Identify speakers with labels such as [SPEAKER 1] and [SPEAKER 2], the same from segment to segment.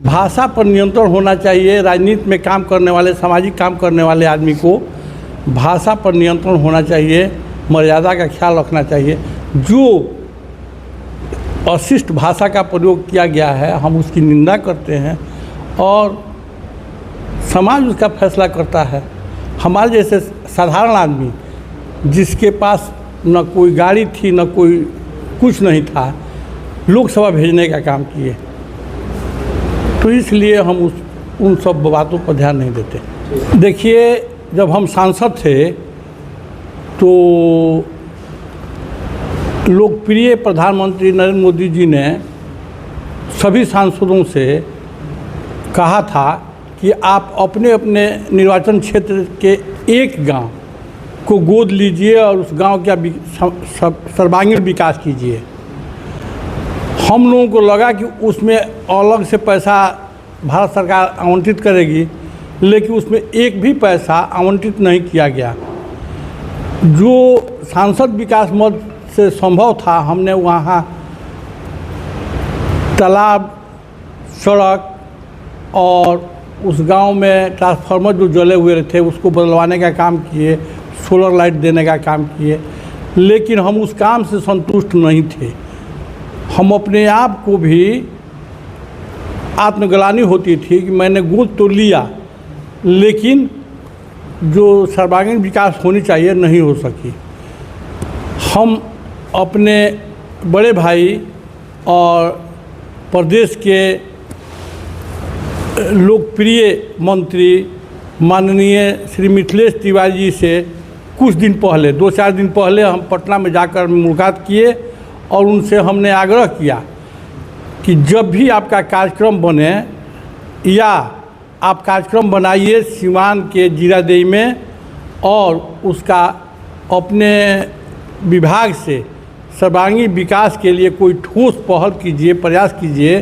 [SPEAKER 1] भाषा पर नियंत्रण होना चाहिए। राजनीति में काम करने वाले, सामाजिक काम करने वाले आदमी को भाषा पर नियंत्रण होना चाहिए, मर्यादा का ख्याल रखना चाहिए। जो अशिष्ट भाषा का प्रयोग किया गया है हम उसकी निंदा करते हैं और समाज उसका फैसला करता है। हमारे जैसे साधारण आदमी जिसके पास न कोई गाड़ी थी न कोई कुछ नहीं था, लोकसभा भेजने का काम किए, तो इसलिए हम उन सब बातों पर ध्यान नहीं देते। देखिए, जब हम सांसद थे तो लोकप्रिय प्रधानमंत्री नरेंद्र मोदी जी ने सभी सांसदों से कहा था कि आप अपने अपने निर्वाचन क्षेत्र के एक गांव को गोद लीजिए और उस गांव का सर्वांगीण विकास कीजिए। हम लोगों को लगा कि उसमें अलग से पैसा भारत सरकार आवंटित करेगी, लेकिन उसमें एक भी पैसा आवंटित नहीं किया गया। जो सांसद विकास मद से संभव था, हमने वहाँ तालाब, सड़क और उस गांव में ट्रांसफार्मर जो जले हुए थे उसको बदलवाने का काम किए, सोलर लाइट देने का काम किए, लेकिन हम उस काम से संतुष्ट नहीं थे। हम अपने आप को भी आत्मग्लानि होती थी कि मैंने गोद तो लिया, लेकिन जो सर्वांगीण विकास होनी चाहिए नहीं हो सकी। हम अपने बड़े भाई और प्रदेश के लोकप्रिय मंत्री माननीय श्री मिथिलेश तिवारी जी से कुछ दिन पहले, 2-4 दिन पहले हम पटना में जाकर मुलाकात किए और उनसे हमने आग्रह किया कि जब भी आपका कार्यक्रम बने या आप कार्यक्रम बनाइए सीवान के जीरादेई में और उसका अपने विभाग से सर्वांगीण विकास के लिए कोई ठोस पहल कीजिए, प्रयास कीजिए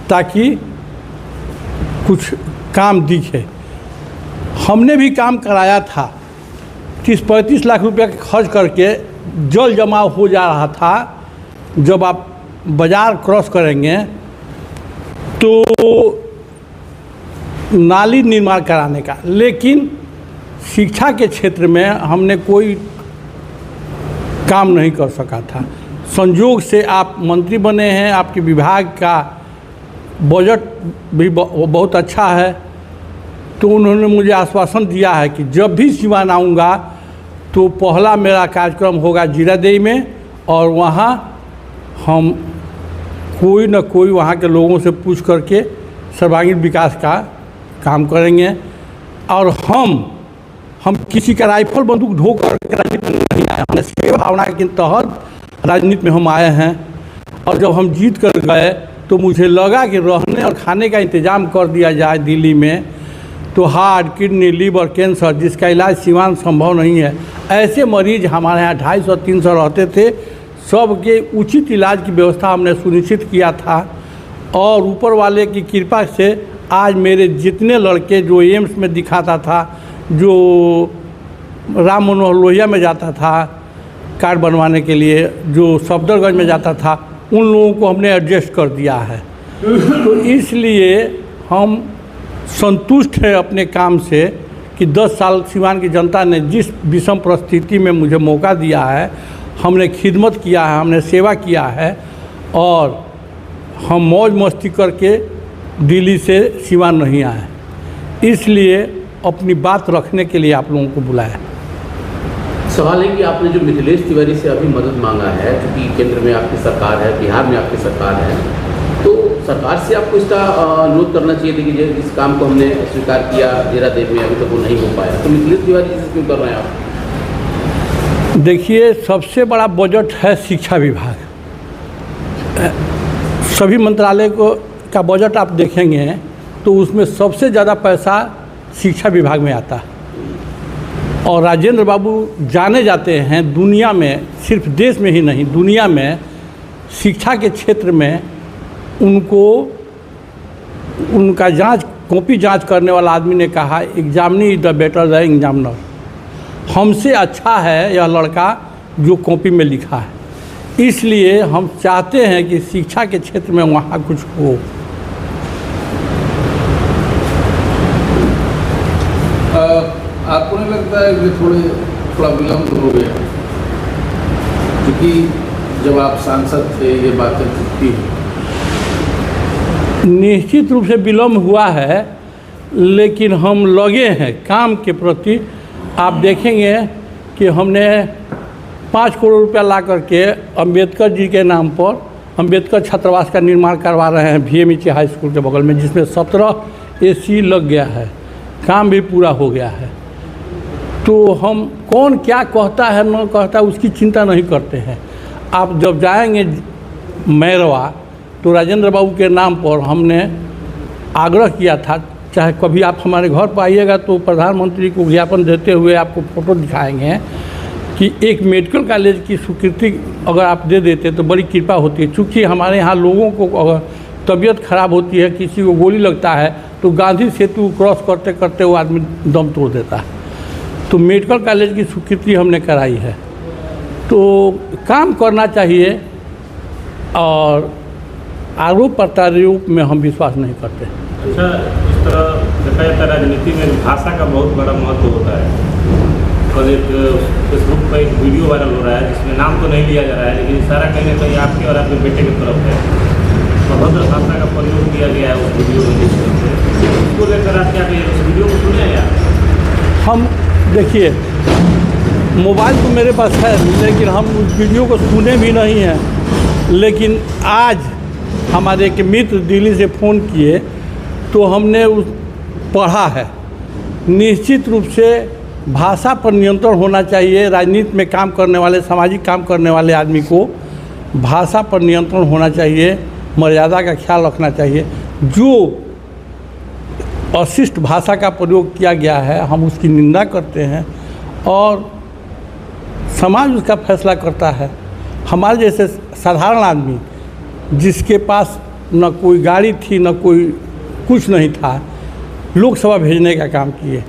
[SPEAKER 1] ताकि कुछ काम दिखे। हमने भी काम कराया था, 30-35 लाख रुपया खर्च करके जल जमाव हो जा रहा था। जब आप बाज़ार क्रॉस करेंगे तो नाली निर्माण कराने का, लेकिन शिक्षा के क्षेत्र में हमने कोई काम नहीं कर सका था। संयोग से आप मंत्री बने हैं, आपके विभाग का बजट भी बहुत अच्छा है, तो उन्होंने मुझे आश्वासन दिया है कि जब भी सिवान आऊँगा तो पहला मेरा कार्यक्रम होगा जीरादेई में और वहाँ हम कोई न कोई वहाँ के लोगों से पूछ करके सर्वांगीण विकास का काम करेंगे। और हम किसी का राइफल बंदूक ढोकर राजनीति में नहीं आए, हमने सेवा भावना के तहत राजनीति में हम आए हैं। और जब हम जीत कर गए तो मुझे लगा कि रहने और खाने का इंतज़ाम कर दिया जाए दिल्ली में, तो हार्ट, किडनी, लीवर, कैंसर जिसका इलाज सीवान संभव नहीं है, ऐसे मरीज हमारे यहाँ 250-300 रहते थे। सबके उचित इलाज की व्यवस्था हमने सुनिश्चित किया था और ऊपर वाले की कृपा से आज मेरे जितने लड़के जो एम्स में दिखाता था, जो राम मनोहर लोहिया में जाता था कार्ड बनवाने के लिए, जो सफदरगंज में जाता था, उन लोगों को हमने एडजस्ट कर दिया है। तो इसलिए हम संतुष्ट हैं अपने काम से कि 10 साल सीवान की जनता ने जिस विषम परिस्थिति में मुझे मौका दिया है, हमने खिदमत किया है, हमने सेवा किया है और हम मौज मस्ती करके दिल्ली से सीवान नहीं आए। इसलिए अपनी बात रखने के लिए आप लोगों को बुलाया।
[SPEAKER 2] सवाल है कि आपने जो मिथिलेश तिवारी से अभी मदद मांगा है, क्योंकि केंद्र में आपकी सरकार है, बिहार में आपकी सरकार है, तो सरकार से आपको इसका अनुरोध करना चाहिए था कि जिस काम को हमने स्वीकार किया जीरादेई में अभी तक वो नहीं हो पाया, तो मिथिलेश तिवारी जी से क्यों कर रहे हैं आप?
[SPEAKER 1] देखिए, सबसे बड़ा बजट है शिक्षा विभाग। सभी मंत्रालय का बजट आप देखेंगे तो उसमें सबसे ज़्यादा पैसा शिक्षा विभाग में आता है। और राजेंद्र बाबू जाने जाते हैं दुनिया में, सिर्फ देश में ही नहीं दुनिया में, शिक्षा के क्षेत्र में उनका कॉपी जांच करने वाला आदमी ने कहा examinee is the better the examiner. हमसे अच्छा है यह लड़का जो कॉपी में लिखा है। इसलिए हम चाहते हैं कि शिक्षा के क्षेत्र में वहाँ कुछ हो।
[SPEAKER 3] आपको नहीं लगता है कि थोड़ा विलम्ब हो गया, क्योंकि जब आप सांसद थे ये बातें थी?
[SPEAKER 1] निश्चित रूप से विलम्ब हुआ है, लेकिन हम लगे हैं काम के प्रति। आप देखेंगे कि हमने 5 करोड़ रुपया ला करके अंबेडकर जी के नाम पर अंबेडकर छात्रावास का निर्माण करवा रहे हैं VMEC हाई स्कूल के बगल में, जिसमें 17 AC लग गया है, काम भी पूरा हो गया है। तो हम कौन क्या कहता है न कहता है उसकी चिंता नहीं करते हैं। आप जब जाएंगे मैरवा तो राजेंद्र बाबू के नाम पर हमने आग्रह किया था, चाहे कभी आप हमारे घर पर आइएगा तो प्रधानमंत्री को ज्ञापन देते हुए आपको फ़ोटो दिखाएंगे कि एक मेडिकल कॉलेज की स्वीकृति अगर आप दे देते तो बड़ी कृपा होती है। चूँकि हमारे यहाँ लोगों को अगर तबीयत खराब होती है, किसी को गोली लगता है, तो गांधी सेतु क्रॉस करते करते वो आदमी दम तोड़ देता है। तो मेडिकल कॉलेज की स्वीकृति हमने कराई है। तो काम करना चाहिए, और आरोप प्रत्यारोप में हम विश्वास नहीं करते।
[SPEAKER 4] अच्छा, इस तरह देखा जाता है राजनीति में भाषा का बहुत बड़ा महत्व होता है। कल एक फेसबुक पर एक वीडियो वायरल हो रहा है जिसमें नाम तो नहीं लिया जा रहा है, लेकिन इशारा कहीं ना कहीं आपके और आपके बेटे की तरफ है। अभद्र भाषा का प्रयोग किया गया है उस वीडियो में, जिस तरह से उसको लेकर आप क्या कहिए? उस वीडियो को सुने या?
[SPEAKER 1] हम देखिए, मोबाइल तो मेरे पास है, लेकिन हम उस वीडियो को सुने भी नहीं हैं। लेकिन आज हमारे एक मित्र दिल्ली से फ़ोन किए तो हमने उस पढ़ा है। निश्चित रूप से भाषा पर नियंत्रण होना चाहिए। राजनीति में काम करने वाले, सामाजिक काम करने वाले आदमी को भाषा पर नियंत्रण होना चाहिए, मर्यादा का ख्याल रखना चाहिए। जो अशिष्ट भाषा का प्रयोग किया गया है हम उसकी निंदा करते हैं, और समाज उसका फैसला करता है। हमारे जैसे साधारण आदमी जिसके पास न कोई गाड़ी थी, न कोई कुछ नहीं था, लोकसभा भेजने का काम किए,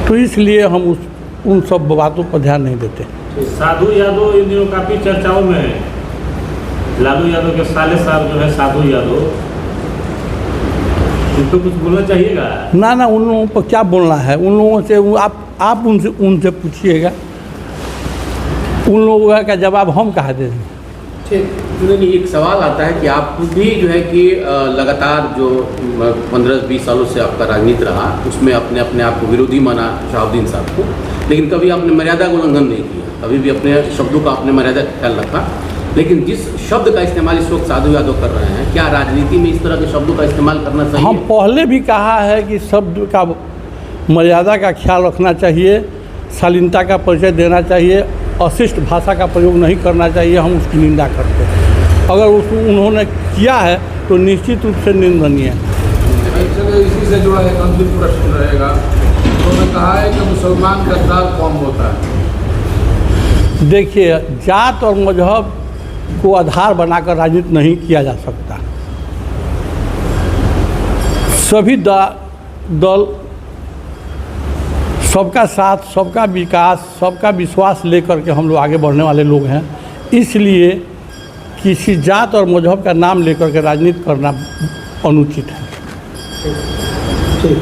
[SPEAKER 1] तो इसलिए हम उन सब बातों पर ध्यान नहीं देते।
[SPEAKER 4] साधु यादव इन दिनों काफ़ी चर्चाओं में है। लालू यादव के साले साहब जो है साधु यादव, उनको कुछ बोलना चाहिएगा?
[SPEAKER 1] ना, उन लोगों पर क्या बोलना है? उन लोगों से आप उनसे पूछिएगा, उन लोगों का जवाब हम कहाँ दे देंगे।
[SPEAKER 2] ठीक, नहीं, एक सवाल आता है कि आप भी जो है कि लगातार जो 15-20 सालों से आपका राजनीति रहा, उसमें अपने आप को विरोधी माना शहाबुद्दीन साहब को, लेकिन कभी आपने मर्यादा का उल्लंघन नहीं किया, कभी भी अपने शब्दों का आपने मर्यादा का ख्याल रखा। लेकिन जिस शब्द का इस्तेमाल इस वक्त साधु यादव कर रहे हैं, क्या राजनीति में इस तरह के शब्दों का इस्तेमाल करना चाहिए?
[SPEAKER 1] हम पहले भी कहा है कि शब्द का मर्यादा का ख्याल रखना चाहिए, शालीनता का परिचय देना चाहिए, अशिष्ट भाषा का प्रयोग नहीं करना चाहिए। हम उसकी निंदा करते हैं। अगर उन्होंने किया है तो निश्चित रूप से निंदनीय है।
[SPEAKER 3] इसी से जुड़ा एक अंतिम प्रश्न रहेगा। उन्होंने कहा है कि मुसलमान गद्दार कौन होता है?
[SPEAKER 1] देखिए, जात और मजहब को आधार बनाकर राजनीति नहीं किया जा सकता। सभी दल सबका साथ, सबका विकास, सबका विश्वास लेकर के हम लोग आगे बढ़ने वाले लोग हैं। इसलिए किसी जात और मजहब का नाम लेकर के राजनीति करना अनुचित है।
[SPEAKER 2] ठीक।